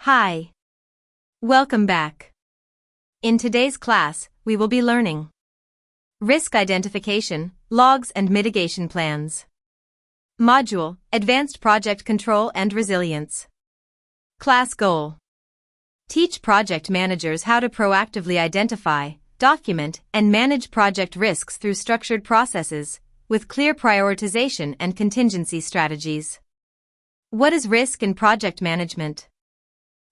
Hi. Welcome back. In today's class, we will be learning risk identification, logs and mitigation plans. Module, Advanced Project Control and Resilience. Class goal. Teach project managers how to proactively identify, document, and manage project risks through structured processes, with clear prioritization and contingency strategies. What is risk in project management?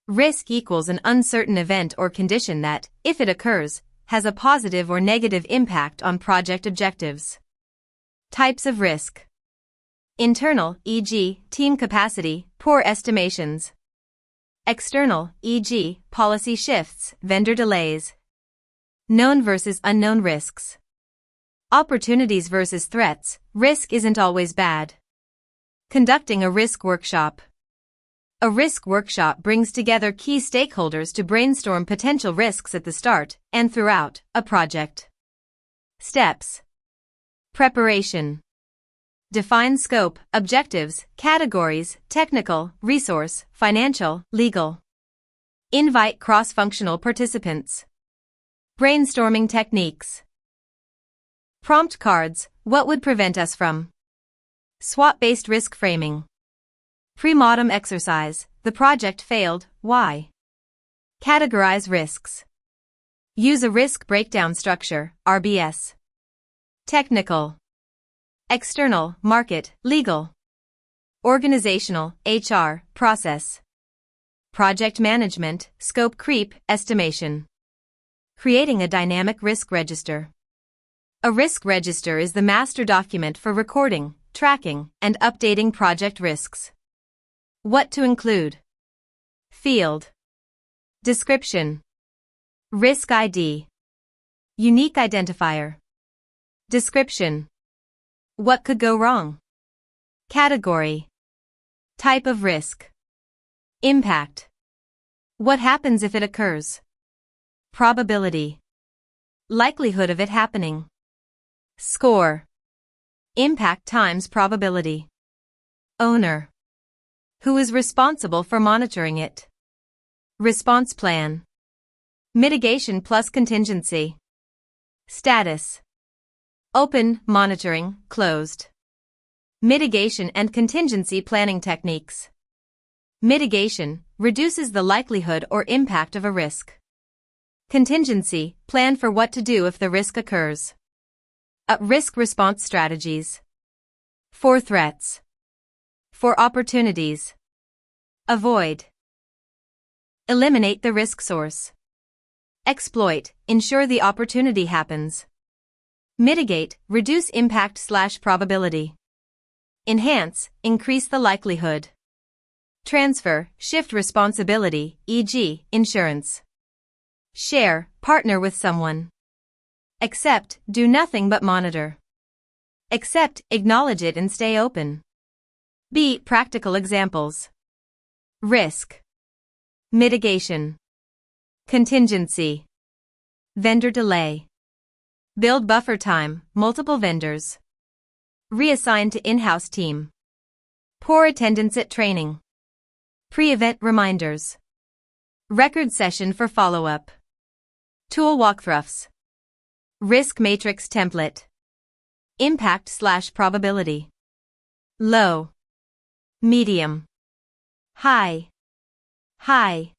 Risk equals an uncertain event or condition that, if it occurs, has a positive or negative impact on project objectives. Types of risk. Internal, e.g., team capacity, poor estimations. External, e.g., policy shifts, vendor delays. Known versus unknown risks. Opportunities versus threats, risk isn't always bad. Conducting a risk workshop. A risk workshop brings together key stakeholders to brainstorm potential risks at the start and throughout a project. Steps. Preparation. Define scope, objectives, categories, technical, resource, financial, legal. Invite cross-functional participants. Brainstorming techniques. Prompt cards, what would prevent us from? SWOT-based risk framing. Premortem exercise, the project failed, why? Categorize risks. Use a risk breakdown structure, RBS. Technical. External, market, legal. Organizational, HR, process. Project management, scope creep, estimation. Creating a dynamic risk register. A risk register is the master document for recording, tracking, and updating project risks. What to include? Field. Description. Risk ID. Unique identifier. Description. What could go wrong? Category. Type of risk. Impact. What happens if it occurs? Probability. Likelihood of it happening. Score. Impact times probability. Owner. Who is responsible for monitoring it? Response plan. Mitigation plus contingency. Status. Open, monitoring, closed. Mitigation and contingency planning techniques. Mitigation reduces the likelihood or impact of a risk. Contingency, plan for what to do if the risk occurs. Risk response strategies. For threats. For opportunities. Avoid. Eliminate the risk source. Exploit, ensure the opportunity happens. Mitigate, reduce impact/probability. Enhance, increase the likelihood. Transfer, shift responsibility, e.g., insurance. Share, partner with someone. Accept, do nothing but monitor. Accept, acknowledge it and stay open. B. Practical examples. Risk. Mitigation. Contingency. Vendor delay. Build buffer time, multiple vendors. Reassign to in-house team. Poor attendance at training. Pre-event reminders. Record session for follow-up. Tool walkthroughs. Risk matrix template. Impact/probability. Low. Medium. High. High.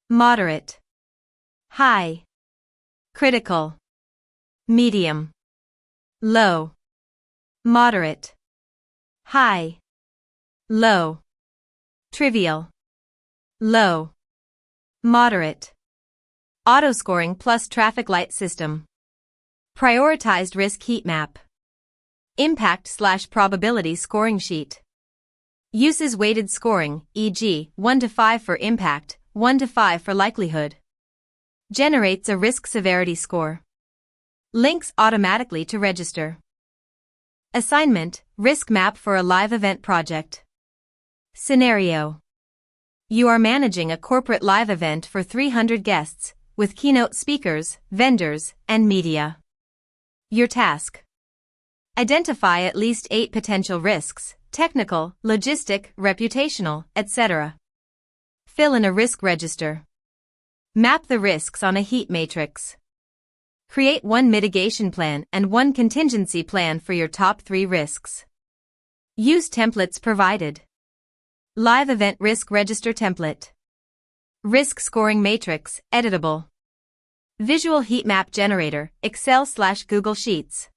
Moderate. High. Critical. Medium. Low. Moderate. High. Low. Trivial. Low. Moderate. Auto-scoring plus traffic light system. Prioritized risk heat map. Impact/probability scoring sheet. Uses weighted scoring, e.g., 1 to 5 for impact, 1 to 5 for likelihood. Generates a risk severity score. Links automatically to register. Assignment, risk map for a live event project. Scenario. You are managing a corporate live event for 300 guests, with keynote speakers, vendors, and media. Your task. Identify at least 8 potential risks, technical, logistic, reputational, etc. Fill in a risk register. Map the risks on a heat matrix. Create one mitigation plan and one contingency plan for your top 3 risks. Use templates provided. Live Event Risk Register Template. Risk Scoring Matrix, editable. Visual Heat Map Generator, Excel/Google Sheets.